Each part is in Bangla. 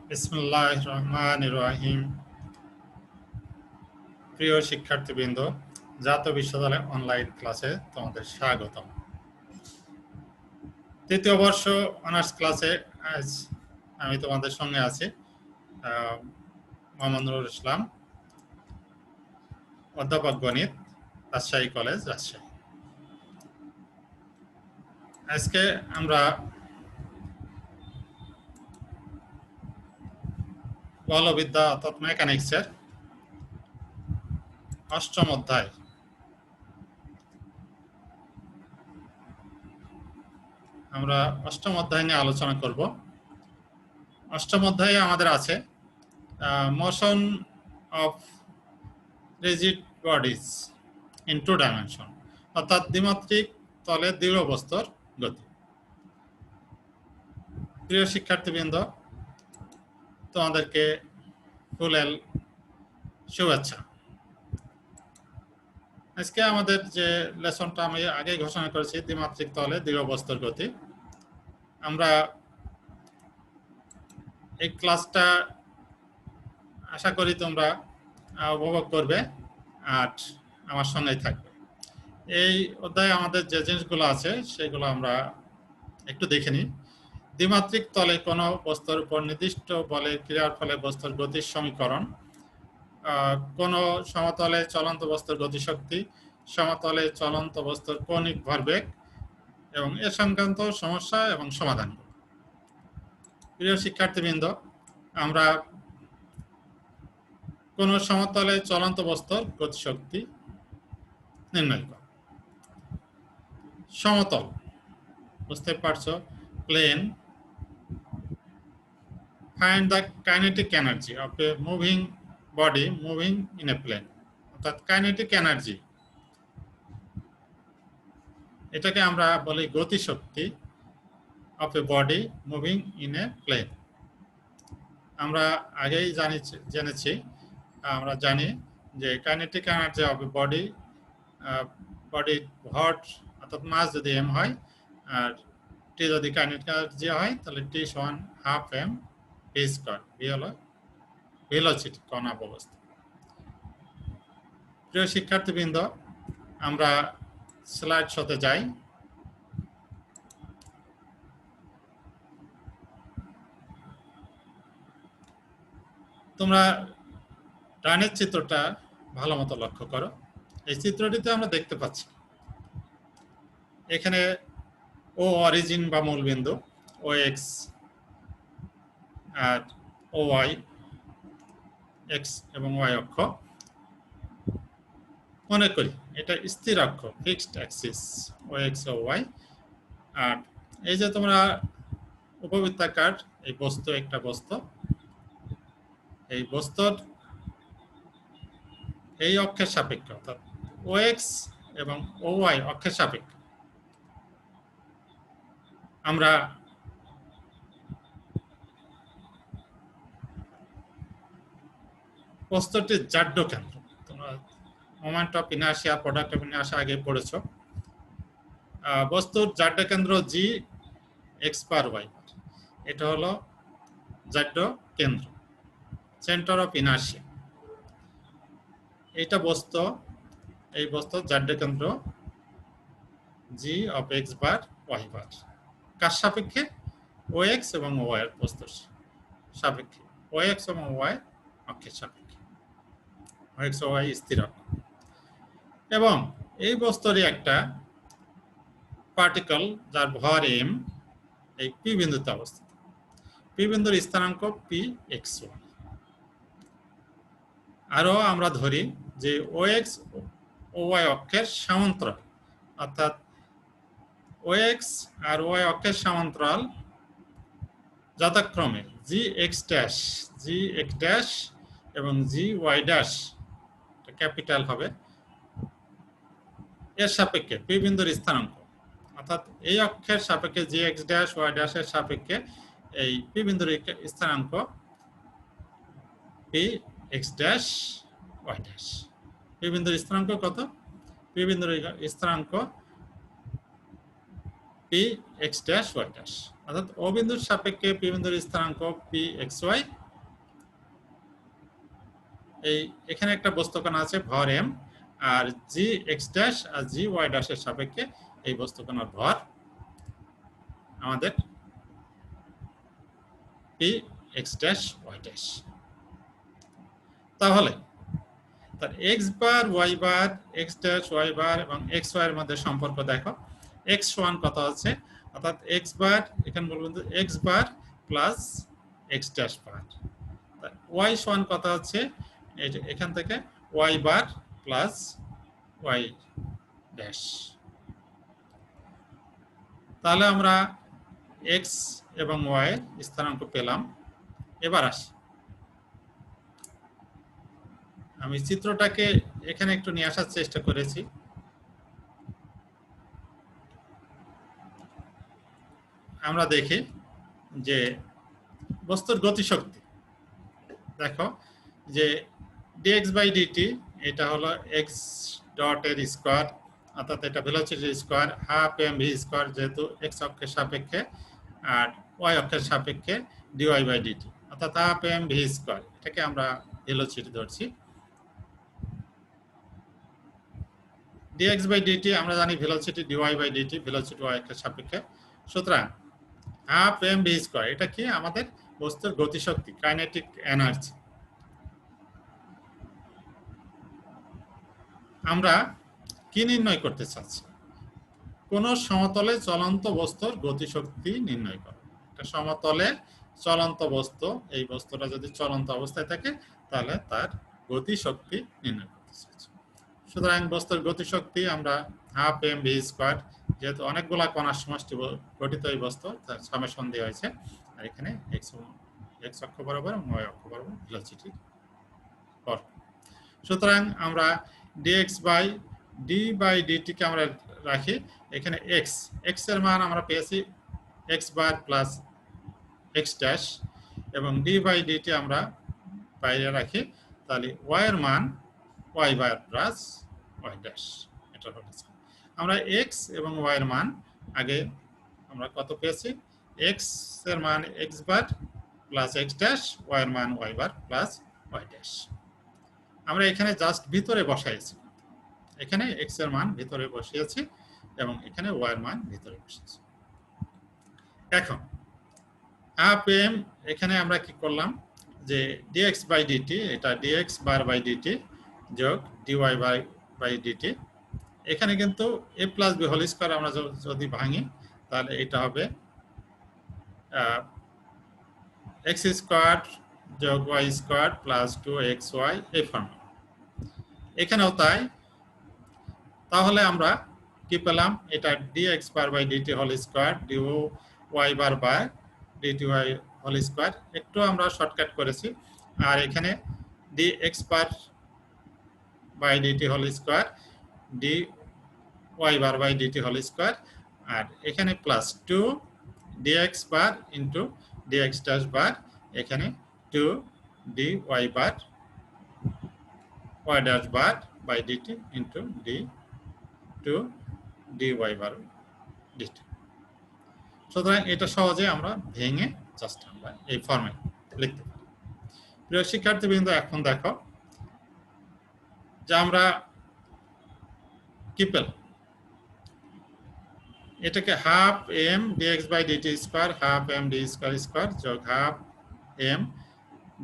বিসমিল্লাহির রহমানির রহিম। প্রিয় শিক্ষার্থীবৃন্দ, জাতীয় বিশ্ববিদ্যালয় অনলাইন ক্লাসে তোমাদের স্বাগতম। তৃতীয় বর্ষ অনার্স ক্লাসে আজ আমি তোমাদের সঙ্গে আছি মোহাম্মদ নুরুল ইসলাম, অধ্যাপক গণিত, রাজশাহী কলেজ, রাজশাহী। আজকে আমরা বলবিদ্যা অর্থাৎ মেকানিক্সের অষ্টম অধ্যায় নিয়ে আলোচনা করব। অষ্টম অধ্যায়ে আমাদের আছে motion of rigid bodies in two dimension, অর্থাৎ দ্বিমাত্রিক তলে দৃঢ় বস্তুর গতি। প্রিয় শিক্ষার্থীবৃন্দ, তোমাদেরকে ফুলেল শুভেচ্ছা। আজকে আমাদের যে লেসনটা আমি আগে ঘোষণা করেছি, দ্বিমাত্রিক তলে দৃঢ় বস্তুর গতি, আমরা এই ক্লাসটা আশা করি তোমরা উপভোগ করবে আর আমার সঙ্গেই থাকবে। এই অধ্যায়ে আমাদের যে জিনিসগুলো আছে সেগুলো আমরা একটু দেখে নিই। দ্বিমাত্রিক তলে কোনো বস্তুর উপর নির্দিষ্ট বলের ক্রিয়ার ফলে বস্তুর গতির সমীকরণ, কোনো সমতলে চলন্ত বস্তুর গতিশক্তি, সমতলে চলন্ত বস্তুর কৌণিক ভরবেগ এবং এ সংক্রান্ত সমস্যা এবং সমাধান। প্রিয় শিক্ষার্থীবৃন্দ, আমরা কোন সমতলে চলন্ত বস্তুর গতিশক্তি নির্ণয় করি। সমতল বুঝতে পারছো, plane. Find the kinetic energy of a moving body moving in a plane, অর্থাৎ কাইনেটিক এনার্জি, এটাকে আমরা বলি গতিশক্তি of a body moving in a plane. আমরা আগেই জেনেছি, আমরা জানি যে kinetic energy of a body, বডির ভর অর্থাৎ মাস যদি m হয় আর টি যদি কাইনেটিক এনার্জি হয় তাহলে টি সমান half m V square. V হলো ভেলোসিটি, কণার অবস্থা। প্রিয় শিক্ষার্থীবৃন্দ, আমরা স্লাইড শোতে যাই। তোমরা ডানের চিত্রটা ভালো মতো লক্ষ্য করো। এই চিত্রটিতে আমরা দেখতে পাচ্ছি এখানে ও অরিজিন বা মূলবিন্দু, ও এক্স আর ও ওয়াই, এক্স এবং ওয়াই অক্ষ। মনে করি এটা স্থির অক্ষ, ফিক্সড অ্যাক্সিস, ও এক্স ও ওয়াই। আর এই যে তোমরা উপবৃত্তাকার এই বস্তু, একটা বস্তু, এই বস্তুর এই অক্ষের সাপেক্ষে অর্থাৎ ও এক্স এবং ও ওয়াই অক্ষের সাপেক্ষে আমরা বস্তুটির জাড্য কেন্দ্র, তোমরা moment of inertia, product of inertia আগে পড়েছো। বস্তুর জাড্য কেন্দ্র জি এক্স বার ওয়াই, এটা হলো জাড্য কেন্দ্র, সেন্টার অফ ইনার্শিয়া। এইটা বস্তু, এই বস্তুর জাড্য কেন্দ্র জি অফ এক্স বার ওয়াই বার, কার সাপেক্ষে? ও এক্স এবং ওয়াই এর বস্তুর সাপেক্ষে, ও এক্স এবং ওয়াই অক্ষের সাপেক্ষে। ও এক্স ও ওয়াই স্থির অক্ষ। এবং এই বস্তুরই একটা পার্টিকেল যার ভর এম, এই পি বিন্দুতে অবস্থিত। পি বিন্দুর স্থানাঙ্ক পি এক্স ওয়াই। আরো আমরা ধরি যে ও এক্স ও ওয়াই অক্ষের সমান্তরাল, অর্থাৎ ও এক্স আর ওয়াই অক্ষের সমান্তরাল যথাক্রমে জি এক্স ড্যাশ এবং জি ওয়াই ড্যাশ, ক্যাপিটাল হবে, এর সাপেক্ষে পি বিন্দুর স্থানাঙ্ক, অর্থাৎ এই অক্ষের সাপেক্ষে জি এক্স ড্যাশ ওয়াই ড্যাশের সাপেক্ষে এই পি বিন্দুর স্থানাঙ্ক P x dash y dash. P বিন্দুর স্থানাঙ্ক কত? পি বিন্দুর স্থানাঙ্ক P x dash y dash, অর্থাৎ ও বিন্দুর সাপেক্ষে পি বিন্দুর স্থানাঙ্ক পি এক্স ওয়াই। এই এখানে একটা বস্তুকণা আছে ভর এম, আর জি এক্স ড্যাশ আর জি ওয়াই ড্যাশের সাপেক্ষে এই বস্তুকণার ভর আমাদের P x dash y dash. তাহলে তার x bar y bar x dash y bar এবং এক্স ওয়াই এর মধ্যে সম্পর্ক দেখো। এক্স সমান কত আছে, অর্থাৎ এক্স বার এখানে বলবেন x bar plus X dash বার। ওয়াই সমান কত আছে, এই যে এখান থেকে Y bar plus Y dash. তাহলে আমরা এক্স এবং ওয়াই স্থানাঙ্ক পেলাম। এবার আসি, আমি চিত্রটাকে এখানে একটু নিয়ে আসার চেষ্টা করেছি। আমরা দেখি যে বস্তুর গতিশক্তি দেখো যে ডিএক্স বাই ডিটি এটা হলো এক্স ডট এর স্কোয়ার, অর্থাৎ এটা ভেলোসিটির square, half M V square যেহেতু এক্স অক্ষের সাপেক্ষে, আর ওয়াই অক্ষের সাপেক্ষে ডিওয়াই বাই ডিটি, অর্থাৎ হাফ এম ভি স্কোয়ার, এটাকে আমরা ভেলোসিটি ধরছি। dx বাই ডিটি আমরা জানি velocity dy by DT, velocity y অক্ষের সাপেক্ষে। সুতরাং হাফ এম ভি স্কয়ার এটা কি আমাদের বস্তুর গতিশক্তি, কাইনেটিক এনার্জি। আমরা কি নির্ণয় করতে চাচ্ছি, কোন সমতলে চলন্ত বস্তুর গতিশক্তি নির্ণয় করা। একটা সমতলে চলন্ত বস্তু, এই বস্তুটা যদি চলন্ত অবস্থায় থাকে তাহলে তার গতিশক্তি নির্ণয় করতে চাচ্ছি। সুতরাং বস্তুর গতিশক্তি আমরা হাফ এম ভি স্কোয়ার, যেহেতু অনেকগুলা কণার সমষ্টি গঠিত এই বস্তু, তার সামেশন দেওয়া হয়েছে, আর এখানে এক্স অক্ষ বরাবর এবং ওয়াই অক্ষ বরাবর ভেলোসিটি। সুতরাং আমরা dx by D by DT কে আমরা রাখি এখানে এক্স, এক্স এর মান আমরা পেয়েছি X bar plus X dash, এবং ডি বাই ডিটি আমরা বাইরে রাখি, তাহলে ওয়াই এর মান Y bar plus Y dash. এটা হচ্ছে আমরা এক্স এবং ওয়াই এর মান আগে আমরা কত পেয়েছি, এক্স এর মান x bar plus X dash, Y এর মান Y bar plus Y dash. আমরা এখানে জাস্ট ভিতরে বসাইছি, এখানে এক্স এর মান ভিতরে বসিয়েছি এবং এখানে ওয়াই এর মান ভিতরে বসিয়েছি। এখন হাফ এম এখানে আমরা কি করলাম যে dx বাই ডিটি, এটা dx বার বাই ডিটি যোগ dy বাই ডিটি। এখানে কিন্তু a plus b whole square আমরা যদি ভাঙি তাহলে এটা হবে x স্কয়ার যোগ y স্কয়ার প্লাস 2xy এই ফর্মুলা। এখানেও তাই। তাহলে আমরা কি পেলাম, এটা dx bar by DT whole square dy bar by DT Y whole square, একটু আমরা শর্টকাট করেছি, আর এখানে dx bar by DT whole square dy bar by DT whole square, আর এখানে plus 2 dx bar into dx dash bar, এখানে 2 dy bar y dash bar by DT into d2 dy bar DT. সুতরাং এটা সহজে আমরা ভেঙে জাস্ট আমরা এই ফর্মে লিখতে পারি। প্রিয় শিক্ষার্থীবৃন্দ, এখন দেখো যে আমরা কি পেলাম, এটাকে half M DX by DT square, half M D square square যোগ half M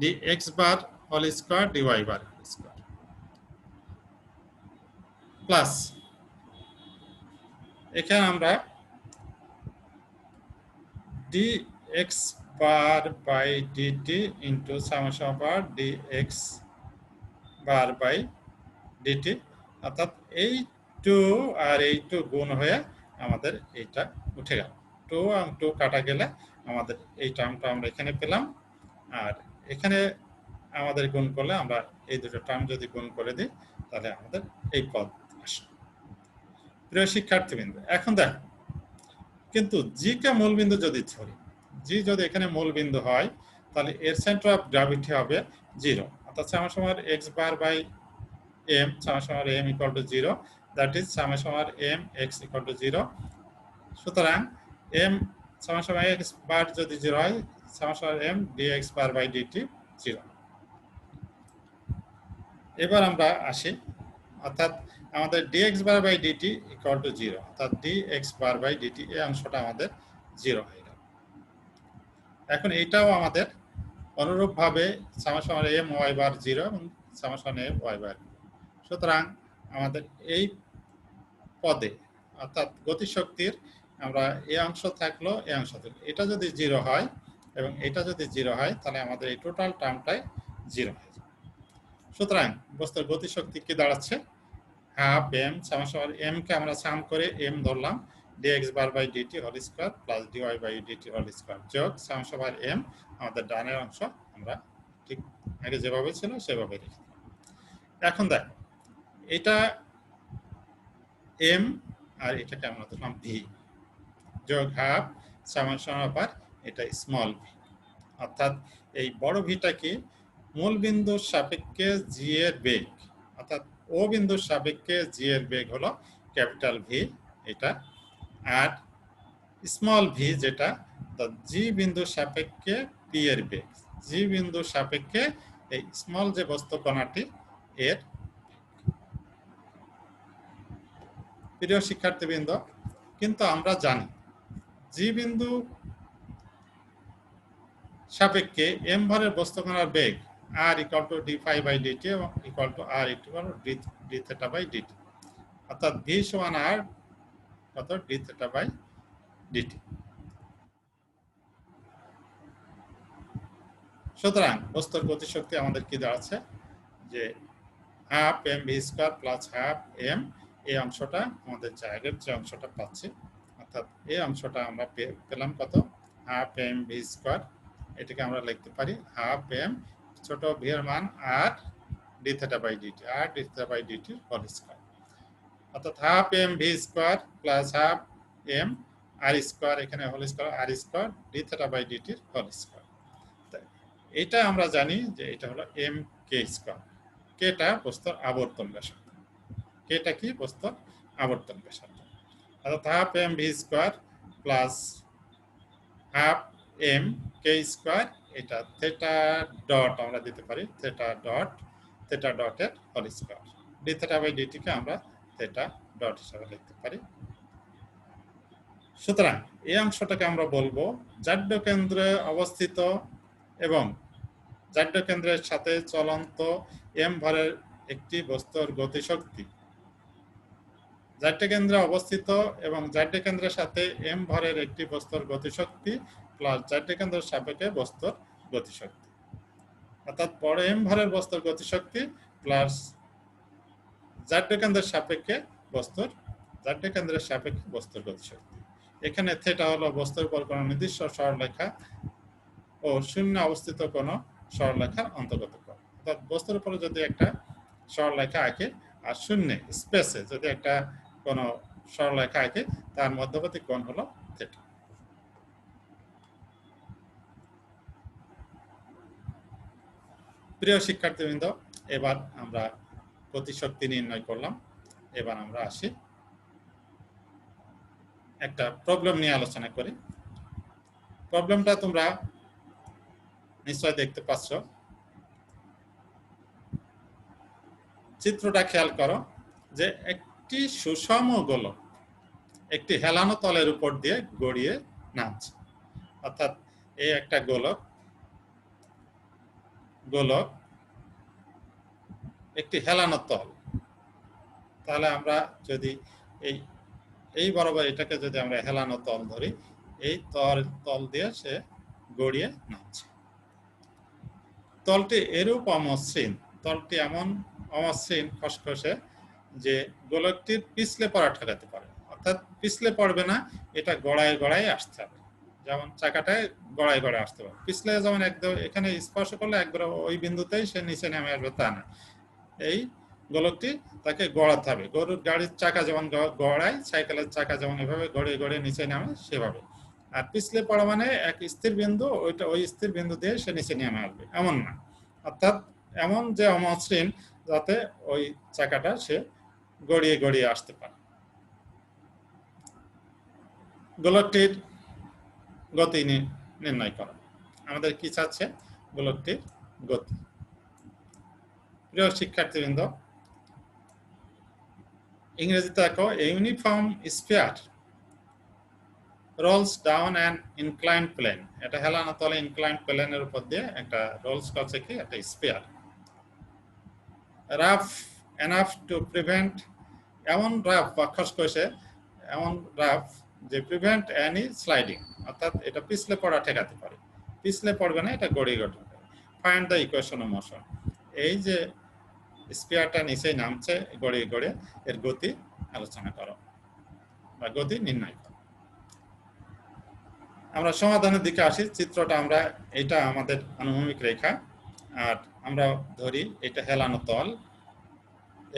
DX bar whole square DY bar square plus এখানে আমরা dx bar by DT into summation bar dx bar by DT, অর্থাৎ এই 2 আর এই 2 গুণ হয়ে আমাদের এইটা উঠে গেল, 2 আর 2 কাটা গেলে আমাদের এই টার্মটা আমরা এখানে পেলাম, আর এখানে আমাদের গুণ করলে আমরা এই দুটো টার্ম যদি গুণ করে দিই তাহলে আমাদের এই পদ আসে। প্রিয় শিক্ষার্থীবৃন্দ, এখন দেখো কিন্তু জি কে মূলবিন্দু যদি ধরি, জি যদি এখানে মূলবিন্দু হয় তাহলে এর সেন্টার অফ গ্র্যাভিটি হবে 0, অর্থাৎ summation x bar by m summation m equal to 0, that is summation m x equal to 0। সুতরাং m সমান সমান x বার যদি 0 হয় সমান সমান m dx bar by dt 0। এবার আমরা আসি, অর্থাৎ আমাদের dx bar by dt equal to 0, অর্থাৎ dx বার বাই dt এই অংশটা আমাদের 0 হয়ে গেল। এখন এইটাও আমাদের অনুরূপভাবে সমান সমান m y বার 0 এবং সমান সমান m y বার 0। সুতরাং আমাদের এই পদে অর্থাৎ গতিশক্তির আমরা এই অংশ থাকলো এই অংশ থাকলো, এটা যদি 0 হয় এবং এটা যদি 0 হয় তাহলে আমাদের এই টোটাল টার্মটাই 0 হয়ে যাবে। সুতরাং বস্তুর গতিশক্তি কি দাঁড়াচ্ছে, হাফ m সমান সমান m কে আমরা সাম করে m ধরলাম dx bar by dt whole square plus dy by dt whole square যোগ সমান সমান m আমাদের ডানের অংশ আমরা ঠিক আগে যেভাবে ছিল সেভাবে রেখে দিলাম। এখন দেখো এটা m আর এটাকে আমরা ধরলাম v যোগ হাফ সমান সমান আবার এটা স্মল v, অর্থাৎ এই বড় ভিটা কি মূল বিন্দুর সাপেক্ষে g এর বেগ, অর্থাৎ ও বিন্দুর সাপেক্ষে g এর বেগ হলো ক্যাপিটাল ভি এটা, আর স্মল ভি যেটা g বিন্দুর সাপেক্ষে p এর বেগ, g বিন্দুর সাপেক্ষে এই স্মল যে বস্তু কণাটি এর। প্রিয় শিক্ষার্থীবৃন্দ, কিন্তু আমরা জানি g বিন্দু সাপেক্ষে m ভরের বস্তু কণার বেগ r equal to d phi by dt এবং equal to r equal to d theta by dt, অর্থাৎ v সমান r কত d theta বাই dt। সুতরাং বস্তুর গতিশক্তি আমাদের কি দাঁড়াচ্ছে যে half m v square plus half m, এই অংশটা আমাদের জায়গার যে অংশটা পাচ্ছি, অর্থাৎ এই অংশটা আমরা পেলাম কত হাফ m v স্কয়ার, এটাকে আমরা লিখতে পারি হাফ m ছোট v এর মান r d theta by dt, r d theta by dt whole square, অর্থাৎ half m v square plus half m r square, এখানে whole square r square d theta by dt whole square. এটা আমরা জানি যে এটা হলো m k স্কয়ার, কেটা বস্তুর আবর্তন ব্যাসার্ধ, কেটা কি বস্তুর আবর্তন ব্যাসার্ধ, অর্থাৎ half m v square plus half m k square, এটা থেটা ডট আমরা দিতে পারি থেটা ডটের whole square, d theta by dt কে আমরা থেটা ডট হিসেবে লিখতে পারি। সুতরাং এই অংশটাকে আমরা বলবো জাড্য কেন্দ্রে অবস্থিত এবং জাড্য কেন্দ্রের সাথে চলন্ত m ভরের একটি বস্তুর গতিশক্তি, জাড্য কেন্দ্রে অবস্থিত এবং জাড্য কেন্দ্রের সাথে m ভরের একটি বস্তুর গতিশক্তি প্লাস জাড্য কেন্দ্রের সাপেক্ষে বস্তুর গতিশক্তি, অর্থাৎ বড় m ভরের বস্তুর গতিশক্তি প্লাস জাড্য কেন্দ্রের সাপেক্ষে বস্তুর গতিশক্তি। এখানে থেটা হলো বস্তুর উপর কোনো নির্দিষ্ট সরলরেখা ও শূন্য অবস্থিত কোনো সরলরেখার অন্তর্গত কোণ, অর্থাৎ বস্তুর উপরে যদি একটা সরলরেখা আঁকে আর শূন্য স্পেসে যদি একটা কোনো সরলরেখা আঁকে তার মধ্যবর্তী কোণ হলো থেটা। প্রিয় শিক্ষার্থীবৃন্দ, এবার আমরা গতিশক্তি নির্ণয় করলাম, এবার আমরা আসি একটা প্রবলেম নিয়ে আলোচনা করি। প্রবলেমটা তোমরা নিশ্চয় দেখতে পাচ্ছ, চিত্রটা খেয়াল করো যে একটি সুষম গোলক একটি হেলানো তলের উপর দিয়ে গড়িয়ে নামছে, অর্থাৎ এই একটা গোলক একটি হেলানো তল, তাহলে আমরা যদি এই বরাবর এটাকে যদি আমরা হেলানো তল ধরি, এই তল দিয়ে সে গড়িয়ে নামছে। তলটি এরূপ অমসৃণ, তলটি এমন অমসৃণ খসখসে যে গোলকটির পিছলে পড়া ঠেকাতে পারে, অর্থাৎ পিছলে পড়বে না, এটা গড়ায় গড়ায় আসতে হবে, যেমন চাকাটায় গড়ায় গড়ায় আসতে পারে, পিছলে যেমন একদম এখানে স্পর্শ করলে একবার ওই বিন্দুতেই সে নিচে নেমে আসবে তা না, এই গোলকটি তাকে গড়াতে হবে, গরুর গাড়ির চাকা যেমন গড়ায়, সাইকেলের চাকা যেমন এভাবে গড়িয়ে গড়িয়ে নিচে নামে সেভাবে, আর পিছলে পড়া মানে এক স্থির বিন্দু, ওই স্থির বিন্দু দিয়ে সে নিচে নেমে আসবে এমন না, অর্থাৎ এমন যে অমসৃণ যাতে ওই চাকাটা সে গড়িয়ে গড়িয়ে আসতে পারে। গোলকটির গতি নির্ণয় করা। আমাদের কি চাচ্ছে? গোলকটির গতি। প্রিয় শিক্ষার্থীবৃন্দ, ইংরেজিতে দেখো, a uniform sphere rolls down an inclined plane. এটা হেলানো তলে ইনক্লাইন্ড প্লেনের উপর দিয়ে একটা রোলস করছে কি একটা sphere. Rough enough to prevent, এমন রাফ বা খসখসে, এমন রাফ যে প্রিভেন্ট এনি স্লাইডিং, অর্থাৎ এটা পিছলে পড়া ঠেকাতে পারে। পিছলে পড়বে না, এটা গড়িয়ে গড়বে। Find the equation of motion. এই যে স্ফিয়ারটা নিচেই নামছে গড়িয়ে গড়িয়ে, এর গতি আলোচনা করো বা গতি নির্ণয় করো। আমরা সমাধানের দিকে আসি। চিত্রটা আমরা, এটা আমাদের অনুভূমিক রেখা, আর আমরা ধরি এটা হেলানো তল,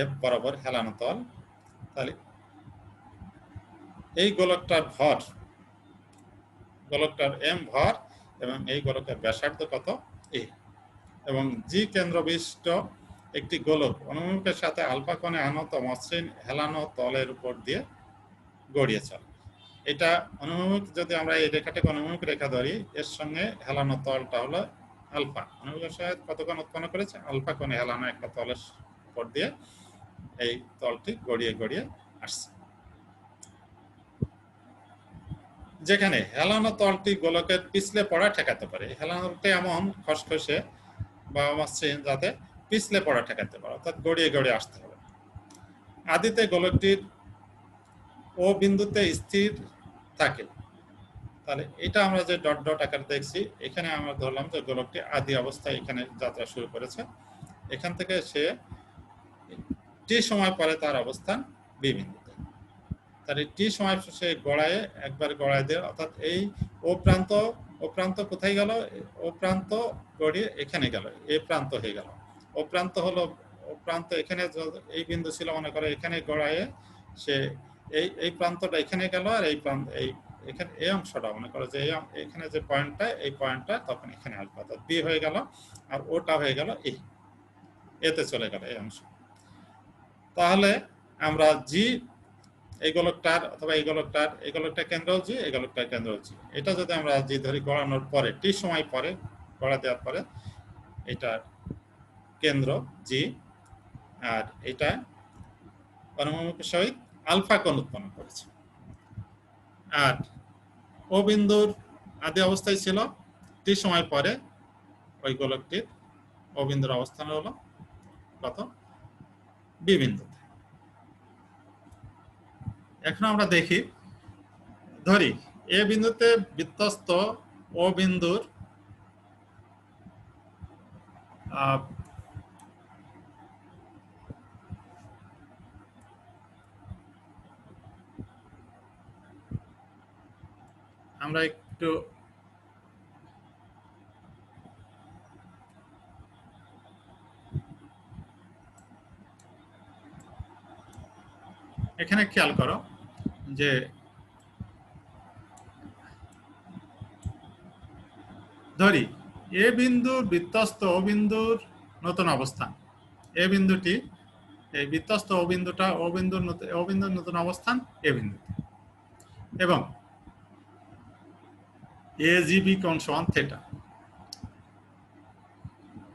এফ বরাবর হেলানো তল। তাহলে এই গোলকটার ভর, গোলকটার এম ভর, এবং এই গোলকের ব্যাসার্ধ কত? এ। এবং জি কেন্দ্রবিষ্ট একটি গোলক অনুভূমিকের সাথে আলফা কোণে আনত মসৃণ হেলানো তলের উপর দিয়ে গড়িয়ে চলে। এটা অনুভূমিক, যদি আমরা এই রেখাটাকে অনুভূমিক রেখা ধরি, এর সঙ্গে হেলানো তলটা হলো আলফা। অনুভূমিকের সাথে কত কোণ উৎপন্ন করেছে? আলফা কোণে হেলানো একটা তলের উপর দিয়ে এই তলটি গড়িয়ে গড়িয়ে আসছে। যেখানে হেলানো তলটি গোলকের পিছলে পড়া ঠেকাতে পারে। হেলানোটি এমন খসখসে বা মসৃণ যাতে পিছলে পড়া ঠেকাতে পারে, অর্থাৎ গড়িয়ে গড়িয়ে আসতে হবে। আদিতে গোলকটির ও বিন্দুতে স্থির থাকে। তাহলে এটা আমরা যে ডট ডট আকারে দেখছি, এখানে আমরা ধরলাম যে গোলকটি আদি অবস্থায় এখানে যাত্রা শুরু করেছে। এখান থেকে সে টি সময় পরে তার অবস্থান বি বিন্দুতে। তাহলে টি সময় সে গড়ায়, একবার গড়ায় দিয়ে, অর্থাৎ এই ও প্রান্ত, ও প্রান্ত কোথায় গেল? ও প্রান্ত গড়িয়ে এখানে গেল, এ প্রান্ত হয়ে গেল। ও প্রান্ত হলো, ও প্রান্ত এখানে, এই বিন্দু ছিল মনে করে, এখানে গড়ায় সে এই প্রান্তটা এখানে গেল, আর এই প্রান্ত, এই এখানে এই অংশটা মনে করো যে এখানে যে পয়েন্টটা, এই পয়েন্টটা তখন এখানে আসবে, অর্থাৎ বি হয়ে গেল, আর ওটা হয়ে গেল এতে চলে গেল এই অংশ। তাহলে আমরা জি, এই গোলকটার অথবা এই গোলকটা কেন্দ্র জি, এই গোলকটার কেন্দ্র জি, এটা যদি আমরা জি ধরি, গড়ানোর পরে টি সময় পরে, গড়া দেওয়ার পরে এটার কেন্দ্র জি, আর এটা অনুভূমিকের সহিত আলফা কোণ উৎপন্ন করেছে। আর ও বিন্দুর আদি অবস্থায় ছিল, টি সময় পরে ওই গোলকটির ও বিন্দুর অবস্থান হলো কত? বি বিন্দুতে। এখন আমরা দেখি, ধরি এ বিন্দুতে বিধ্বস্ত ও বিন্দুর আমরা একটু এখানে খেয়াল করো যে ধরি এ বিন্দুর বিধ্বস্ত ও বিন্দুর নতুন অবস্থান, এ বিন্দুটি, এই বিধ্বস্ত ও বিন্দুটা ও বিন্দুর নতুন অবস্থান এ বিন্দুতে, এবং এ জি বি কোণ সমান থিটা।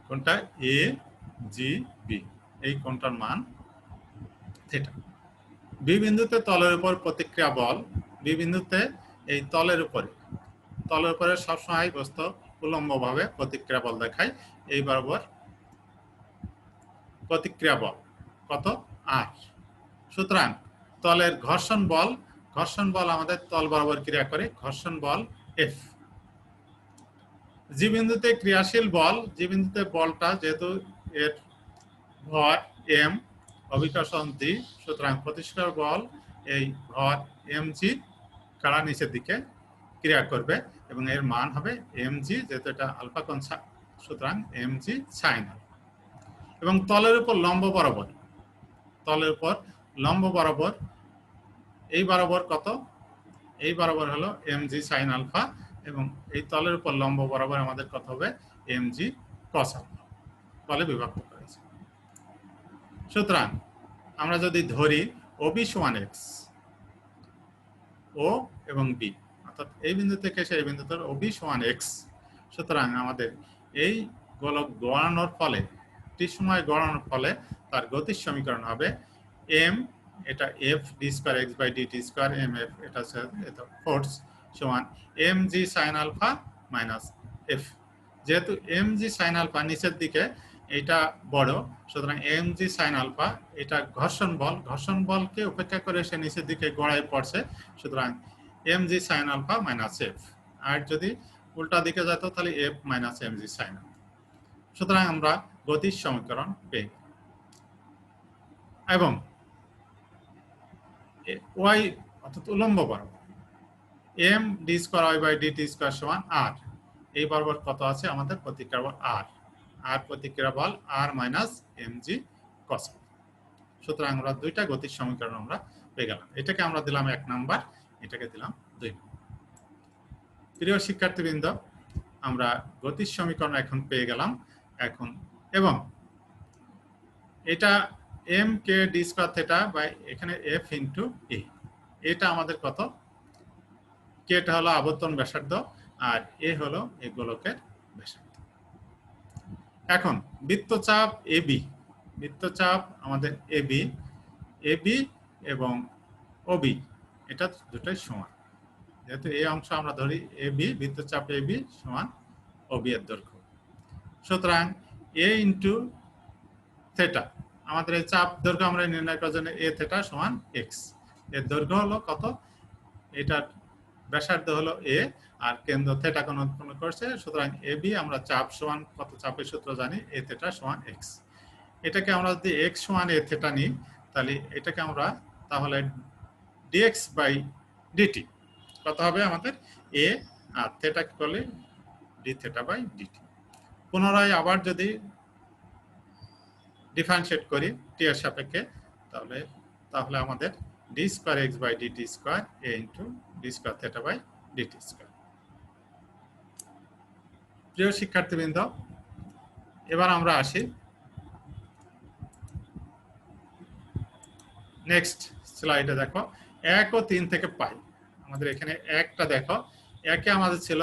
কোনটা? এ জি বি, এই কোণটার মান থিটা। বি বিন্দুতে তলের উপর প্রতিক্রিয়া বল, বি বিন্দুতে এই তলের উপরে সবসময় বস্তু উলম্বভাবে প্রতিক্রিয়া বল দেখায়। এই বরাবর প্রতিক্রিয়া বল কত? আর। সুতরাং তলের ঘর্ষণ বল আমাদের তল বরাবর ক্রিয়া করে, ঘর্ষণ বল এফ। জি বিন্দুতে ক্রিয়াশীল বল, জি বিন্দুতে বলটা যেহেতু এর ভর এম, অভিকর্ষণ জি, সুতরাং প্রতিষ্কার বল এই ভর এম জি কারা নিচের দিকে ক্রিয়া করবে, এবং এর মান হবে এম জি, যেহেতু এটা আলফা কোণ, সুতরাং এম জি সাইন। এবং তলের উপর লম্ব বরাবর, তলের উপর লম্ব বরাবর, এই বরাবর কত? এই বরাবর হলো এম জি সাইন আলফা, এবং এই তলের উপর লম্ব বরাবর আমাদের কত হবে? M g cos alpha. তলে বিভক্ত করেছে। সুতরাং আমরা যদি ধরি ও বি সমান এক্স, ও এবং বি, অর্থাৎ অর্থাৎ এই বিন্দু থেকে সেই বিন্দুতে OB সমান x। সুতরাং আমাদের এই গোলক গড়ানোর ফলে টি সময় গড়ানোর ফলে তার গতির সমীকরণ হবে m, এটা f d square x by dt square mf, এটা ফোর্স সমান mg sin alpha minus f। যেহেতু mg sin আলফা নিচের দিকে এটা বড়, সুতরাং mg sin আলফা এটা ঘর্ষণ বল, ঘর্ষণ বলকে উপেক্ষা করে সে নিচের দিকে গড়ায় পড়ছে, সুতরাং mg sin alpha minus f। আর যদি উল্টা দিকে যেত তাহলে f minus mg sin alpha. সুতরাং আমরা গতির সমীকরণ পেয়ে এবং y অর্থাৎ উলম্ব বরাবর m d square y by dt square সমান r। এই বরাবর কত আছে আমাদের প্রতিক্রিয়া বল r, আর প্রতিক্রিয়া বল r মাইনাস mg cos। সুতরাং আমরা দুইটা গতির সমীকরণ আমরা পেয়ে গেলাম। এটাকে আমরা দিলাম 1 নাম্বার, এটাকে দিলাম 2 নাম্বার। প্রিয় শিক্ষার্থীবৃন্দ, আমরা গতির সমীকরণ এখন পেয়ে গেলাম এখন, এবং এটা m k d square theta by এখানে f ইনটু a, এটা আমাদের কত, k টা হলো আবর্তন ব্যাসার্ধ আর a হলো এই গোলকের ব্যাসার্ধ। এখন বৃত্তচাপ AB, বৃত্তচাপ আমাদের AB এবং OB এটা দুটোই সমান। যেহেতু এই অংশ আমরা ধরি AB, বৃত্তচাপ AB সমান OB এর দৈর্ঘ্য। সুতরাং a ইনটু থিটা, আমাদের এই চাপ দৈর্ঘ্য আমরা নির্ণয় করার জন্য a থিটা সমান x। এর দৈর্ঘ্য হলো কত, এটার ব্যাসার্ধ হলো a আর কেন্দ্র থিটা কোণ উৎপন্ন করছে, সুতরাং AB আমরা চাপ সমান কত, চাপের সূত্র জানি a থিটা সমান x। এটাকে আমরা যদি x সমান a থিটা নিই তাহলে এটাকে আমরা তাহলে dx বাই dt কত হবে আমাদের a, আর থিটা কি করলে d থিটা বাই dt। পুনরায় আবার যদি ডিফারেন্সিয়েট করি t এর সাপেক্ষে তাহলে আমাদের d square x by dt square a into d square theta by dt square. প্রিয় শিক্ষার্থীবৃন্দ, এবার আমরা আসি নেক্সট স্লাইডে। দেখো 1 ও 3 থেকে পাই, আমাদের এখানে একটা দেখো, একে আমাদের ছিল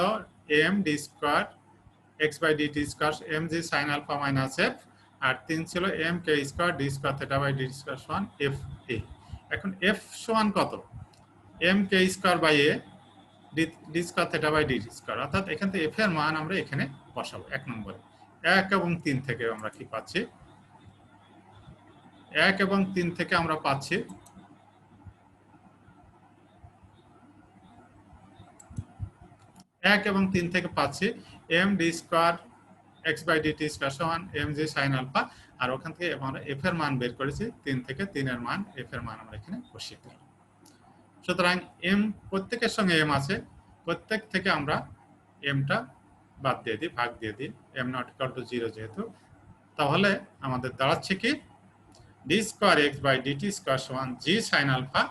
m d square x by dt square mg sin alpha minus f, আর 3 ছিল m k square d square theta by dt square সমান f a। এখন f সমান কত, m k square by a d square theta by dt square, অর্থাৎ এখান থেকে f এর মান আমরা এখানে বসাবো 1 নম্বরে। 1 এবং 3 থেকে আমরা কি পাচ্ছি, 1 এবং 3 থেকে আমরা পাচ্ছি m d square x by dt square সমান mg sin আলফা, আর ওখান থেকে আমরা f এর মান বের করেছি 3 থেকে, 3 এর মান f এর মান আমরা এখানে বসিয়ে দিলাম। সুতরাং m প্রত্যেকের সঙ্গে m আছে, প্রত্যেক থেকে আমরা m টা বাদ দিয়ে দিই, ভাগ দিয়ে দিই, m not equal to 0 যেহেতু, তাহলে আমাদের দাঁড়াচ্ছে কি d square x by dt square সমান g sin alpha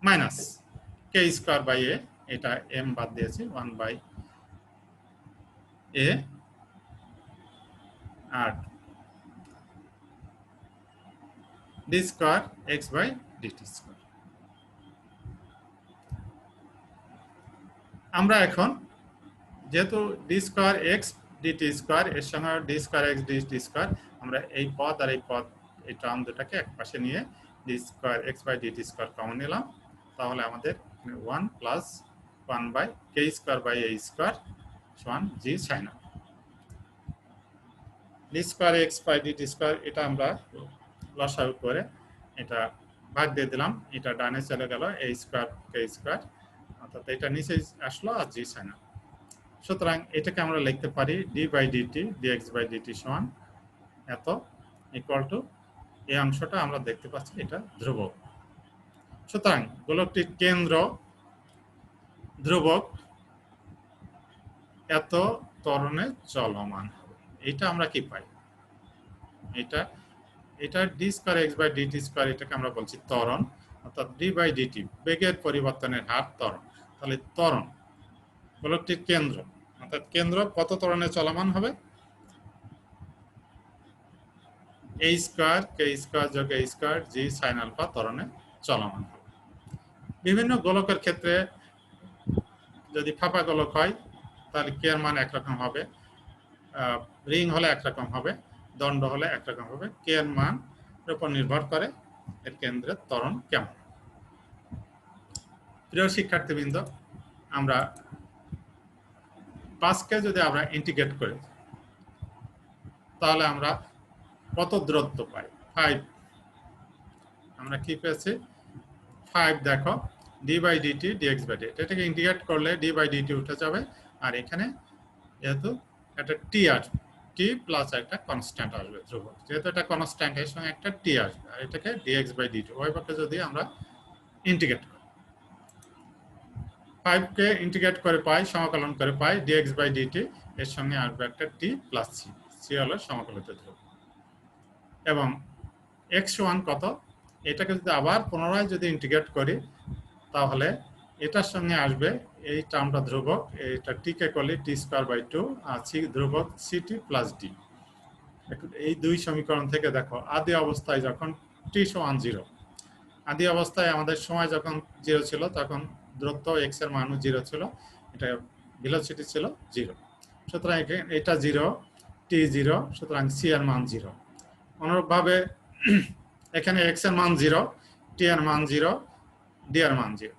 minus k square by a, এটা m বাদ দিয়েছি 1 বাই a, আর d square x by dt square. আমরা এখন যেহেতু d square x dt square এর সঙ্গে d square x dt square, আমরা এই পদ আর এই পদ এই টার্ম দুটাকে এক পাশে নিয়ে d square x by dt square common নিলাম, তাহলে আমাদের 1 plus 1 by k square by a square সমান g sin alpha. d square x by dt square এটা আমরা লসাগু করে এটা ভাগ দিয়ে দিলাম, এটা ডানে চলে গেল a স্কয়ার k স্কয়ার, অর্থাৎ এটা নিচে আসলো আর g sin আলফা। সুতরাং এটাকে আমরা লিখতে পারি d by dt dx by dt সমান এত ইকুয়াল টু, এই অংশটা আমরা দেখতে পাচ্ছি এটা ধ্রুবক। সুতরাং গোলকটির কেন্দ্র ধ্রুবক, এত ত্বরণে চলমান হবে। এটা আমরা কি পাই, এটা d square x by dt square, এটাকে আমরা বলছি ত্বরণ, অর্থাৎ d বাই dt বেগের পরিবর্তনের হার ত্বরণ। তাহলে ত্বরণ গোলকটির কেন্দ্র, অর্থাৎ কেন্দ্র কত ত্বরণে চলমান হবে, a স্কয়ার k স্কয়ার যোগ a square g sin alpha ত্বরণে চলমান হবে। বিভিন্ন গোলকের ক্ষেত্রে যদি ফাঁপা গোলক হয় তাহলে কে এর মান একরকম হবে, রিং হলে একরকম হবে, দণ্ড হলে একরকম হবে। কে এর মান উপর নির্ভর করে এর কেন্দ্রের ত্বরণ কেমন। প্রিয় শিক্ষার্থীবৃন্দ, আমরা 5কে যদি আমরা ইন্টিগ্রেট করি তাহলে আমরা কত দূরত্ব পাই? 5। আমরা কি পেয়েছি? 5 দেখো d by DT dx by dt, এটাকে ইন্টিগ্রেট করলে ডি বাই ডিটি উঠে যাবে, আর এখানে যেহেতু একটা টি আসবে, টি প্লাস একটা কনস্ট্যান্ট আসবে ধ্রুবক, যেহেতু এটা কনস্ট্যান্ট এর সঙ্গে একটা টি আসবে, আর এটাকে ডিএক্স বাই ডিটি ওই পক্ষে যদি আমরা ইন্টিগ্রেট করি, 5কে ইন্টিগ্রেট করে পাই, সমাকলন করে পাই ডিএক্স বাই ডিটি, এর সঙ্গে আসবে একটা টি প্লাস সি, সি হলো সমাকলিত ধ্রুবক। এবং x1 কত, এটাকে যদি আবার পুনরায় যদি ইন্টিগ্রেট করি তাহলে এটার সঙ্গে আসবে এই টার্মটা ধ্রুবক, এটা টিকে করলে টি স্কয়ার বাই 2, আর সি ধ্রুবক সিটি প্লাস ডি। এই দুই সমীকরণ থেকে দেখো আদি অবস্থায় যখন টি সমান 0, আদি অবস্থায় আমাদের সময় যখন 0 ছিল তখন দূরত্ব x এর মানও 0 ছিল, এটা ভেলোসিটি ছিল 0, সুতরাং এটা 0, টি 0, সুতরাং সি এর মান 0। অনুরূপভাবে এখানে x এর মান 0, টি এর মান 0, ডি এর মান 0,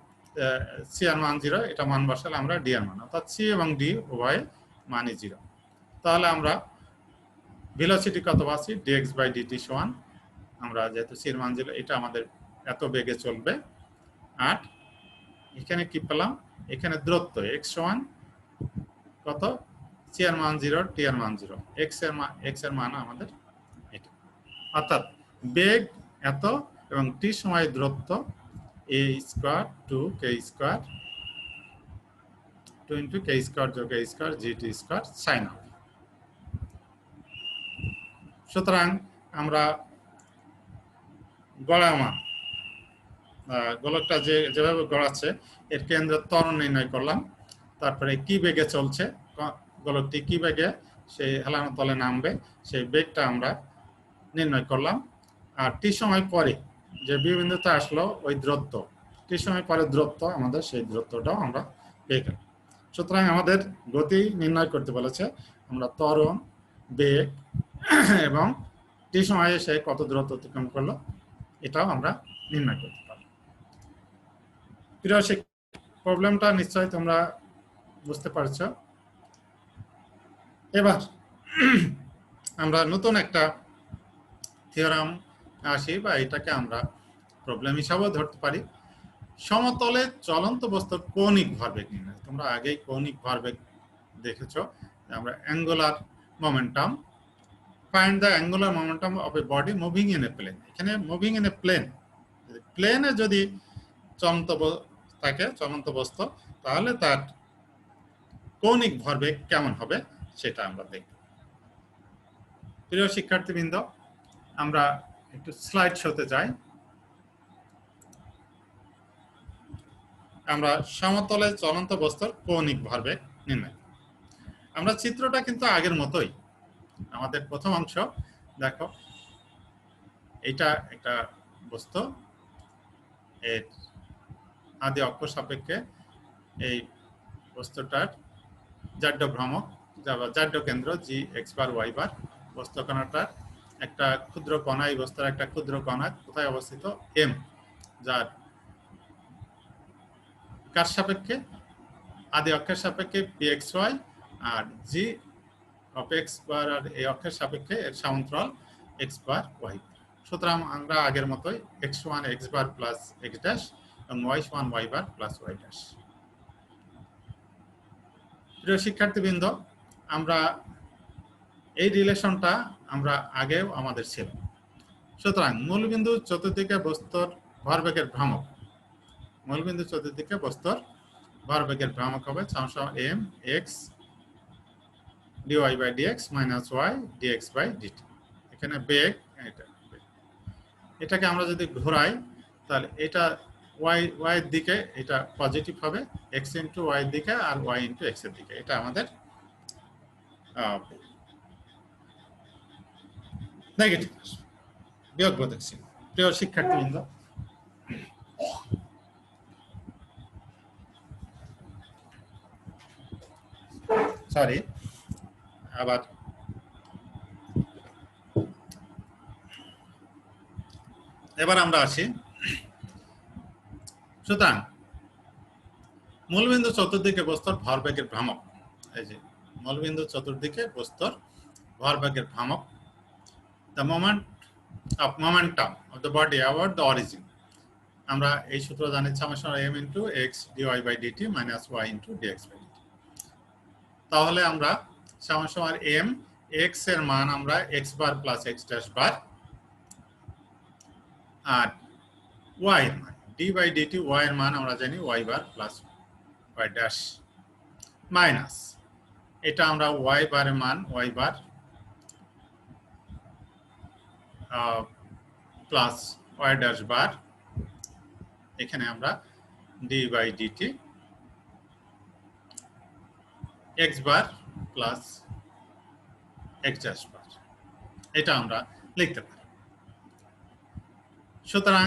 সি এর মান 0, এটা মান বসালে আমরা ডি এর মান, অর্থাৎ সি এবং ডি উভয় মানই 0। তাহলে আমরা ভেলোসিটি কত পাচ্ছি? dx বাই ডিটি সমান, আমরা যেহেতু সি এর মান 0, এটা আমাদের এত বেগে চলবে। আর এখানে কি পেলাম? এখানে দূরত্ব x সমান কত? সি এর মান 0, টি এর মান 0, x এর মান আমাদের এটা, অর্থাৎ বেগ এত এবং টি সময় দূরত্ব a square 2 k square 2 into k square যোগ a square gt square sin হবে। সুতরাং আমরা গড়ামান গোলকটা যেভাবে গড়াচ্ছে এর কেন্দ্রের ত্বরণ নির্ণয় করলাম, তারপরে কি বেগে চলছে গোলকটি, কি বেগে সেই হেলানো তলে নামবে সেই বেগটা আমরা নির্ণয় করলাম। আর টি সময় পরে যে বিন্দুতে আসলো ওই দূরত্ব, টি সময় পরে দূরত্ব আমাদের, সেই দূরত্বটাও আমরা পেয়ে গেলাম। সুতরাং আমাদের গতি নির্ণয় করতে বলেছে, আমরা ত্বরণ, বেগ এবং টি সময়ে সে কত দূরত্ব অতিক্রম করলো এটাও আমরা নির্ণয় করতে পারি। প্রিয় শিক্ষক, প্রবলেমটা নিশ্চয়ই তোমরা বুঝতে পারছো। এবার আমরা নতুন একটা থিওরাম আসি, বা এটাকে আমরা প্রবলেম হিসাবেও ধরতে পারি। সমতলে চলন্ত বস্তুর কৌণিক ভরবেগ নির্ণয়। তোমরা আগেই কৌণিক ভরবেগ দেখেছো, আমরা angular momentum, find the angular momentum of a body moving in a plane. এখানে মুভিং ইন এ প্লেন, প্লেনে যদি চলন্ত থাকে চলন্ত বস্তু, তাহলে তার কৌণিক ভরবেগ কেমন হবে সেটা আমরা দেখব। প্রিয় শিক্ষার্থীবৃন্দ, আমরা একটু স্লাইড শোতে যাই। আমরা সমতলে চলন্ত বস্তুর কৌণিক ভরবেগ নির্ণয়। আমরা চিত্রটা কিন্তু আগের মতোই, আমাদের প্রথম অংশ দেখো, এটা একটা বস্তু, এর আদি অক্ষ সাপেক্ষে এই বস্তুটার জাড্য ভ্রামক, জাড্য কেন্দ্র জি এক্স বার ওয়াই বার, বস্তু কণাটার একটা ক্ষুদ্র কণা, এই বস্তুর একটা ক্ষুদ্র কণা কোথায় অবস্থিত? এম, যার কার সাপেক্ষে? আদি অক্ষের সাপেক্ষে পি এক্স ওয়াই, আর জি অফ এক্স বার আর এই অক্ষের সাপেক্ষে এর সমান্তরাল এক্স বার ওয়াই। সুতরাং আমরা আগের মতোই x one x bar plus X dash এবং Y one Y bar plus Y dash. প্রিয় শিক্ষার্থীবৃন্দ, আমরা এই রিলেশনটা আমরা আগেও আমাদের ছিল। সুতরাং মূলবিন্দু চতুর্দিকে বস্তুর ভরবেগের ভ্রামক, মূলবিন্দু চতুর্দিকে বস্তুর ভরবেগের ভ্রামক হবে m x dy by dx minus y dx by dt. এখানে বেগ, এটাকে আমরা যদি ঘোরাই তাহলে এটা ওয়াই এর দিকে এটা পজিটিভ হবে, এক্স ইন্টু ওয়াই এর দিকে, আর ওয়াই ইন্টু এক্স এর দিকে এটা আমাদের নেগেটিভ বিয়োগ বোধক চিহ্ন। প্রিয় শিক্ষার্থীবৃন্দ, সরি, আবার এবার আমরা আসি। সুতরাং মূলবিন্দু চতুর্দিকে বস্তুর ভরবেগের ভ্রামক, এই যে মূলবিন্দু চতুর্দিকে বস্তুর ভরবেগের ভ্রামক, the moment of momentum of the body about the origin. আমরা এই সূত্র জানি summation m into x dy by dt minus y into dx by dt। তাহলে আমরা সামেশন m x এর মান আমরা x bar plus x dash বার, আর y এর মান d বাই dt y এর মান আমরা জানি y bar plus y dash minus এটা আমরা y বারের মান y bar plus y dash bar, এখানে আমরা d by dt x bar plus x dash bar, এটা আমরা লিখতে পারি। সুতরাং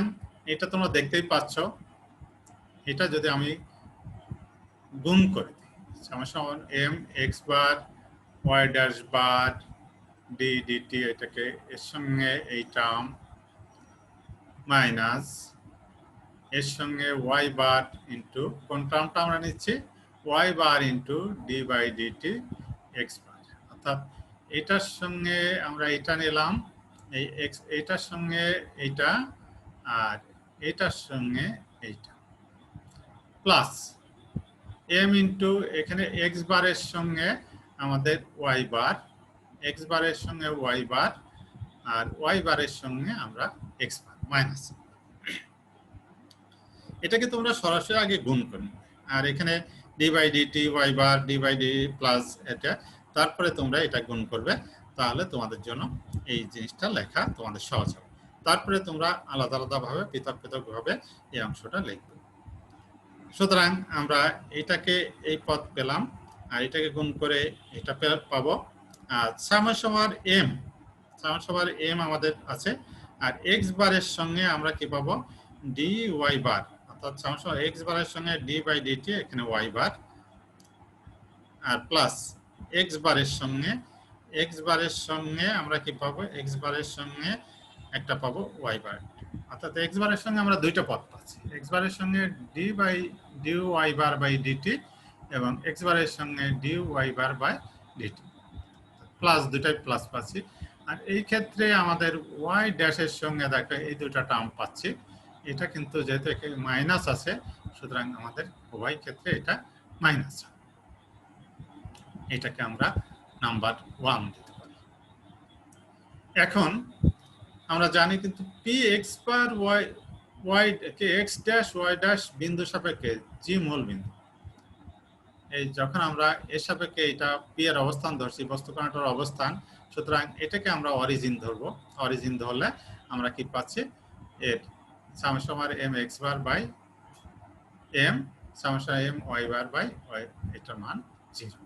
এটা তোমরা দেখতেই পাচ্ছ, এটা যদি আমি গুণ করে দিই সমান m x বার y ড্যাশ বার d dt, এটাকে এর সঙ্গে এই টার্ম মাইনাস এর সঙ্গে y বার ইনটু কোন টার্মটা আমরা নিচ্ছি y bar into d by dt x bar, অর্থাৎ এটার সঙ্গে আমরা এটা নিলাম, এই x এটার সঙ্গে এইটা, আর এটার সঙ্গে এইটা, প্লাস m ইনটু এখানে x বারের সঙ্গে আমাদের y বার, x বারের সঙ্গে y বার, আর y বারের সঙ্গে আমরা x বার মাইনাস। এটাকে তোমরা সরাসরি আগে গুণ করবে, আর এখানে d by dt y bar d by dt plus এটা, তারপরে তোমরা এটা গুণ করবে, তাহলে তোমাদের জন্য এই জিনিসটা লেখা তোমাদের সহজ হবে। তারপরে তোমরা আলাদা আলাদা ভাবে পৃথক পৃথক ভাবে এই অংশটা লিখবে। সুতরাং আমরা এটাকে এই পদ পেলাম, আর এটাকে গুণ করে এটা পাবো, আর সামেশন m আমাদের আছে, আর x বারের সঙ্গে আমরা কি পাবো dy বার, অর্থাৎ সামেশন x বারের সঙ্গে d বাই dt এখানে y বার, আর প্লাস x বারের সঙ্গে আমরা কি পাবো x বারের সঙ্গে একটা পাবো y বার, অর্থাৎ x বারের সঙ্গে আমরা দুইটা পদ পাচ্ছি, x বারের সঙ্গে d by dy bar by dt এবং x বারের সঙ্গে dy bar by dt, plus দুটাই প্লাস পাচ্ছি। আর এই ক্ষেত্রে আমাদের y ড্যাশের সঙ্গে দেখো এই দুটো টার্ম পাচ্ছি, এটা কিন্তু যেহেতু এখানে মাইনাস আছে, সুতরাং আমাদের উভয় ক্ষেত্রে এটা মাইনাস, এটাকে আমরা নাম্বার 1 দিতে পারি। এখন আমরা জানি কিন্তু px বার y x dash y dash বিন্দু সাপেক্ষে জি মূল বিন্দু, এই যখন আমরা এর সাপেক্ষে এটা পি এর অবস্থান ধরছি, বস্তু কণাটার অবস্থান, সুতরাং এটাকে আমরা অরিজিন ধরবো। অরিজিন ধরলে আমরা কি পাচ্ছি এর summation m x bar by m summation m y bar by y, এটার মান 0,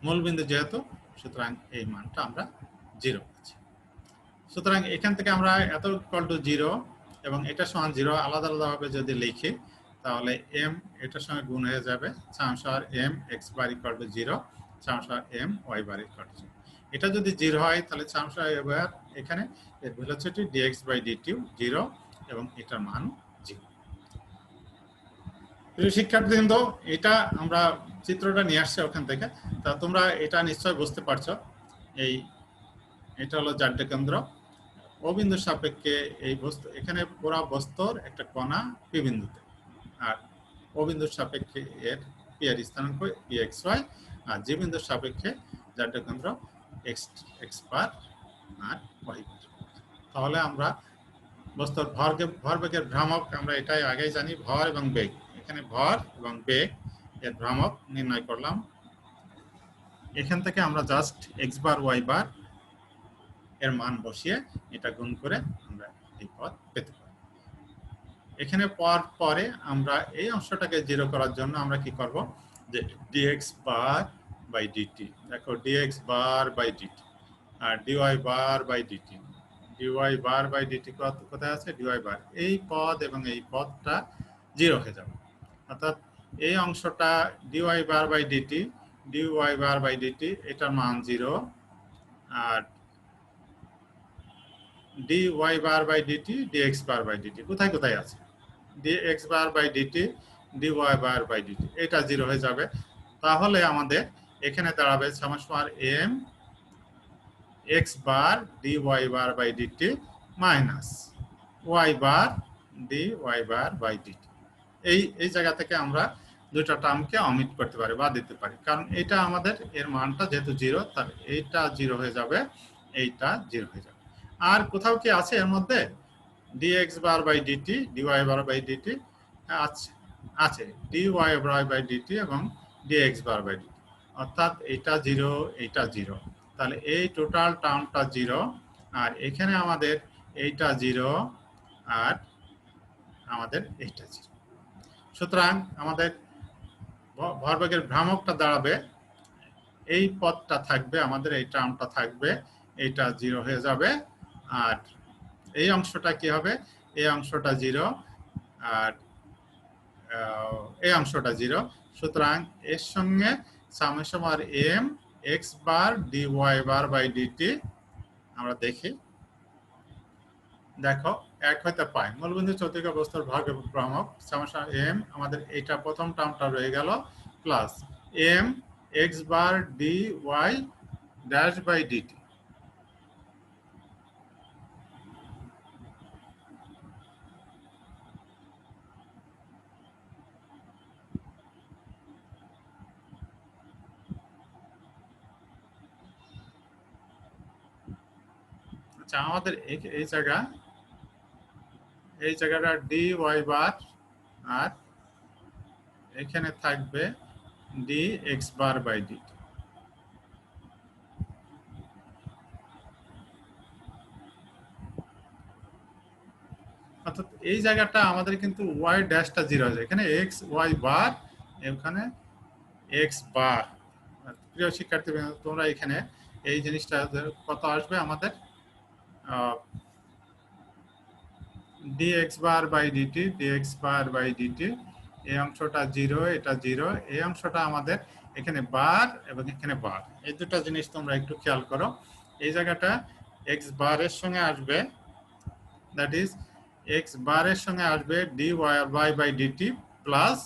মূল বিন্দু যেহেতু, সুতরাং এই মানটা আমরা 0 পাচ্ছি। সুতরাং এখান থেকে আমরা এত ইকুয়াল টু 0 এবং এটা সমান 0 আলাদা আলাদাভাবে যদি লিখি, তাহলে m এটার সঙ্গে গুণ হয়ে যাবে summation m x bar equal to 0 summation m y bar equal to 0। এটা যদি 0 হয় তাহলে সামেশন এবার এখানে এর ভেলোসিটি dx বাই dt 0 এবং এটার মান 0। প্রিয় শিক্ষার্থীবৃন্দ, এটা আমরা চিত্রটা নিয়ে আসছি ওখান থেকে, তা তোমরা এটা নিশ্চয় বুঝতে পারছো। এই এটা হলো জাড্য কেন্দ্র, ও বিন্দুর সাপেক্ষে এই বস্তু, এখানে পুরো বস্তুর একটা কণা পি বিন্দুতে, আর ও বিন্দুর সাপেক্ষে এর পি এর স্থানাঙ্ক pxy, আর যে বিন্দুর সাপেক্ষে জাড্য কেন্দ্র x বার আর y বার। তাহলে আমরা বস্তুর ভরবেগের ভ্রামক আমরা এটাই আগেই জানি, ভর এবং বেগ, এখানে ভর এবং বেগ এর ভ্রামক নির্ণয় করলাম। এখান থেকে আমরা জাস্ট x বার y বার এর মান বসিয়ে এটা গুণ করে আমরা এই পদ পেতে পারি। এখানে পরে আমরা এই অংশটাকে 0 করার জন্য আমরা কি করব, যে dx বার বাই dt, দেখো dx বার বাই dt আর dy bar by dt, dy bar by dt কোথায় আছে, dy বার, এই পদ এবং এই পদটা 0 হয়ে যাবে, অর্থাৎ এই অংশটা d y bar by d t, d y bar by d t এটার মান 0, আর d y bar by DT d x bar by d t কোথায় কোথায় আছে, d x bar by d t d y bar by DT এটা 0 হয়ে যাবে। তাহলে আমাদের এখানে দাঁড়াবে সমান m x bar d y bar by d t minus y bar d y bar by DT. এই জায়গা থেকে আমরা দুটো টার্মকে অমিট করতে পারি বা দিতে পারি, কারণ এটা আমাদের এর মানটা যেহেতু 0, তাহলে এইটা 0 হয়ে যাবে, এইটা 0 হয়ে যাবে। আর কোথাও কি আছে এর মধ্যে dx bar by dt dy bar by dt? আছে, আছে dy বার বাই dt এবং dx বার বাই dt, অর্থাৎ এটা 0, এইটা 0, তাহলে এই টোটাল টার্মটা 0, আর এখানে আমাদের এইটা 0 আর আমাদের এইটা 0। সুতরাং আমাদের ভরবেগের ভ্রামকটা দাঁড়াবে, এই পদটা থাকবে আমাদের, এই টার্মটা থাকবে, এইটা 0 হয়ে যাবে, আর এই অংশটা কি হবে, এই অংশটা 0 আর এই অংশটা 0। সুতরাং এর সঙ্গে সামেশন আর m x bar d y bar by DT আমরা দেখি, দেখো এক হতে পাই মূলবিন্দু চতুর্থ বস্তুর ভ্রামক সামেশন এম, আমাদের এটা প্রথম টার্মটা রয়ে গেল, plus m x bar d y dash by dt. আচ্ছা, আমাদের এই জায়গাটা ডি ওয়াই বার, আর এখানে থাকবে d x bar by DT. অর্থাৎ এই জায়গাটা আমাদের কিন্তু ওয়াই ড্যাশটা 0 হয়ে যায়, এখানে এক্স ওয়াই বার, এখানে এক্স বার। প্রিয় শিক্ষার্থী তোমরা এখানে এই জিনিসটা কত আসবে আমাদের, dx bar by dt dx bar by DT, এই অংশটা 0, এটা 0, এই অংশটা আমাদের এখানে বার এবং এখানে বার, এই দুটো জিনিস তোমরা একটু খেয়াল করো। এই জায়গাটা x বারের সঙ্গে আসবে, দ্যাট ইজ x বারের সঙ্গে আসবে dy by by d t plus,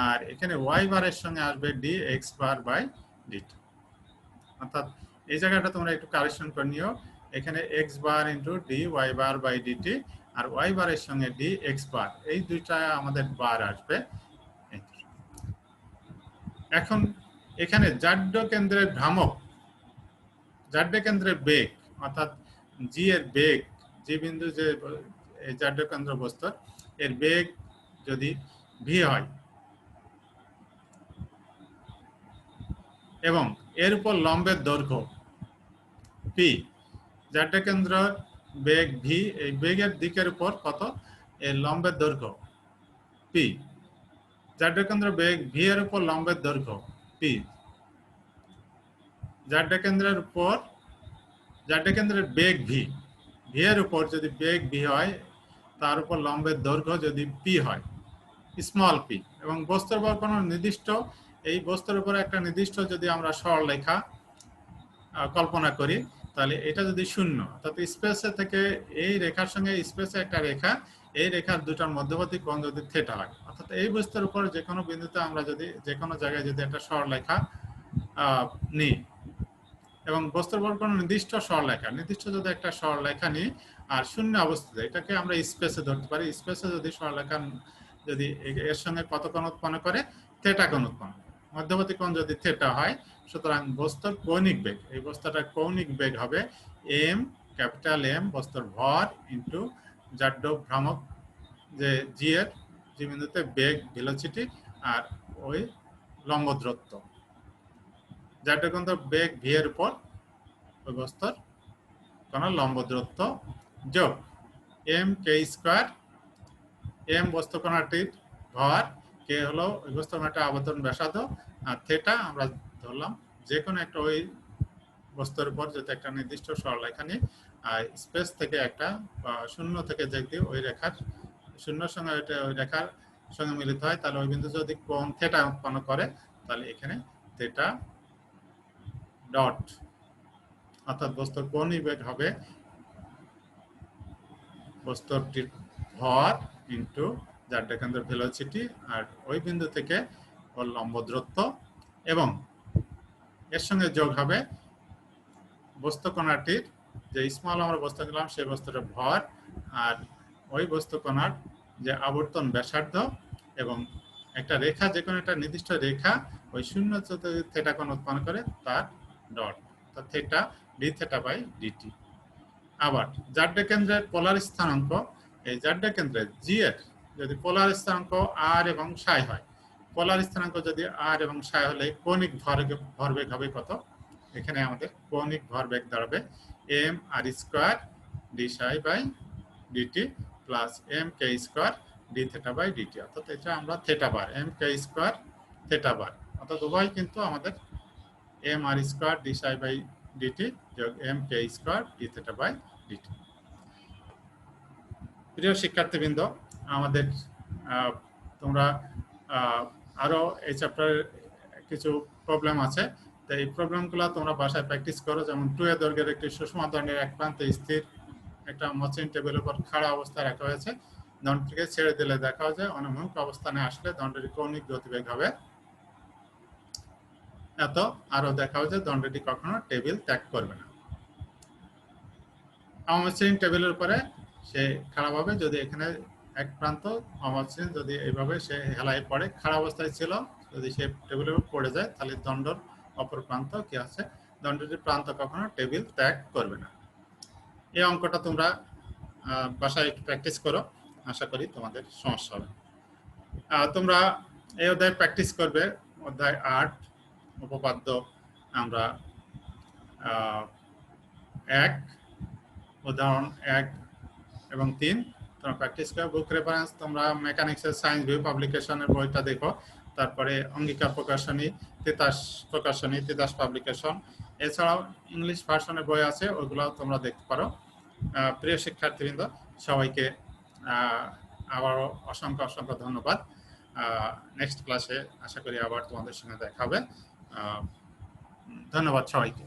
আর এখানে y বারের সঙ্গে আসবে dx বার বাই ডিটি। অর্থাৎ এই জায়গাটা তোমরা একটু কারেকশন করে নিও, এখানে x bar into dy bar by dt আর y বারের সঙ্গে dx বার, এই দুইটা আমাদের বার আসবে। এখন এখানে জাড্য কেন্দ্রের ভ্রামক, জাড্য কেন্দ্রের বেগ, অর্থাৎ জি এর বেগ, যে বিন্দু যে জাড্য কেন্দ্র বস্তু এর বেগ যদি ভি হয় এবং এর উপর লম্বের দৈর্ঘ্য পি, জাড্য কেন্দ্র বেগ ভি, এই বেগের দিকের উপর কত, এর লম্বের দৈর্ঘ্য পি, জাড্য কেন্দ্র বেগ ভি এর উপর লম্বের দৈর্ঘ্য পি, জাড্য কেন্দ্রের উপর জাড্য কেন্দ্রের বেগ ভি, ভি এর উপর যদি বেগ ভি হয় তার উপর লম্বের দৈর্ঘ্য যদি পি হয়, স্মল পি, এবং বস্তুর উপর কোনো নির্দিষ্ট, এই বস্তুর উপর একটা নির্দিষ্ট যদি আমরা সরলরেখা কল্পনা করি, তাহলে এটা যদি শূন্য, অর্থাৎ স্পেসে থেকে এই রেখার সঙ্গে স্পেসে একটা রেখা, এই রেখার দুটার মধ্যবর্তী কোণ যদি থিটা হয়, অর্থাৎ এই বস্তুর উপর যে কোনো বিন্দুতে আমরা যদি যে কোনো জায়গায় যদি একটা সরলরেখা নিই এবং বস্তুর উপর কোনো নির্দিষ্ট সরলরেখা, নির্দিষ্ট যদি একটা সরলরেখা নিই আর শূন্য অবস্থাতে, এটাকে আমরা স্পেসে ধরতে পারি, স্পেসে যদি সরলরেখা যদি এর সঙ্গে কত কোণ উৎপন্ন করে, থিটা কোণ উৎপন্ন, মধ্যবর্তী কোণ যদি থিটা হয়, সুতরাং বস্তুর কৌণিক বেগ, এই বস্তুটার কৌণিক বেগ হবে এম, ক্যাপিটাল এম বস্তুর ভর ইন্টু জাড্য ভ্রামক যে জি এর, যে বিন্দুতে বেগ ভেলোসিটি আর ওই লম্ব দূরত্ব, জাড্য কেন্দ্র বেগ ভি এর উপর ওই বস্তুর কোন লম্ব দূরত্ব যোগ এম কে স্কয়ার, এম বস্তু কণাটির ভর, কে হলো ওই বস্তু কণাটির আবর্তন ব্যাসার্ধ, আর থিটা আমরা ধরলাম যে কোনো একটা ওই বস্তুর উপর যদি একটা নির্দিষ্ট সরলরেখা নিই, আর স্পেস থেকে একটা শূন্য থেকে দেখতে ওই রেখার শূন্যর সঙ্গে ওই রেখার সঙ্গে মিলিত হয় তাহলে ওই বিন্দু যদি কোণ থিটা উৎপন্ন করে তাহলে এখানে থিটা ডট, অর্থাৎ বস্তুর কৌণিক বেগ হবে বস্তুটির ভর ইন্টু যার কেন্দ্রের ভেলোসিটি আর ওই বিন্দু থেকে ওর লম্ব দূরত্ব, এবং এর সঙ্গে যোগ হবে বস্তু কণাটির যে স্মল আমরা বস্তু নিলাম সেই বস্তুটার ভর আর ওই বস্তু কণার যে আবর্তন ব্যাসার্ধ এবং একটা রেখা, যে কোনো একটা নির্দিষ্ট রেখা ওই শূন্য থিটা কোণ উৎপন্ন করে তার ডট, অর্থাৎ theta d theta by dt. আবার জাড্ডা কেন্দ্রের পোলার স্থানাঙ্ক, এই জাড্ডা কেন্দ্রের জি এর যদি পোলার স্থানাঙ্ক আর এবং সাই হয়, পোলার স্থানাঙ্ক যদি আর এবং সাই হলে কৌণিক ভরবেগ হবে কত? এখানে আমাদের কৌণিক ভরবেগ দাঁড়াবে m r square d psi by d t plus m k square d theta by DT, অর্থাৎ এটা আমরা theta bar m k square theta bar, অর্থাৎ উভয় কিন্তু আমাদের m r square d psi by DT যোগ m k square d theta by d t. প্রিয় শিক্ষার্থীবৃন্দ, আমাদের তোমরা আরো এই চ্যাপ্টারের কিছু প্রবলেম আছে, তো এই প্রবলেমগুলো তোমরা বাসায় প্র্যাকটিস করো। যেমন 2 এর দৈর্ঘ্যের একটি সুষম দণ্ডের এক প্রান্তে স্থির একটা মসৃণ টেবিলের উপর খাড়া অবস্থায় রাখা হয়েছে। দণ্ডটিকে ছেড়ে দিলে দেখা যায় অনুভূমিক অবস্থানে আসলে দণ্ডটির কৌণিক গতিবেগ হবে এত। আরো দেখা যায় দণ্ডটি কখনো টেবিল ত্যাগ করবে না। অমসৃণ টেবিলের উপরে সে খাড়া ভাবে, যদি এখানে এক প্রান্ত অমসৃণ যদি এইভাবে সে হেলায় পড়ে, খাড়া অবস্থায় ছিল, যদি সে টেবিলের উপর পড়ে যায় তাহলে দণ্ডর অপর প্রান্ত কি আছে, দণ্ডটির প্রান্ত কখনো টেবিল ত্যাগ করবে না। এই অঙ্কটা তোমরা বাসায় একটু প্র্যাকটিস করো, আশা করি তোমাদের সমস্যা হবে। তোমরা এই অধ্যায় প্র্যাকটিস করবে অধ্যায় 8 উপপাদ্য আমরা 1 উদাহরণ 1 এবং 3 তোমরা প্র্যাকটিস করো। বুক রেফারেন্স তোমরা মেকানিক্সের সায়েন্স ভিউ পাবলিকেশনের বইটা দেখো, তারপরে অঙ্গিকা প্রকাশনী, তিতাস প্রকাশনী, তিতাস পাবলিকেশন, এছাড়াও ইংলিশ ভার্সনের বই আছে, ওগুলো তোমরা দেখতে পারো। প্রিয় শিক্ষার্থীবৃন্দ, সবাইকে আবারও অসংখ্য অসংখ্য ধন্যবাদ। নেক্সট ক্লাসে আশা করি আবার তোমাদের সঙ্গে দেখা হবে। ধন্যবাদ সবাইকে।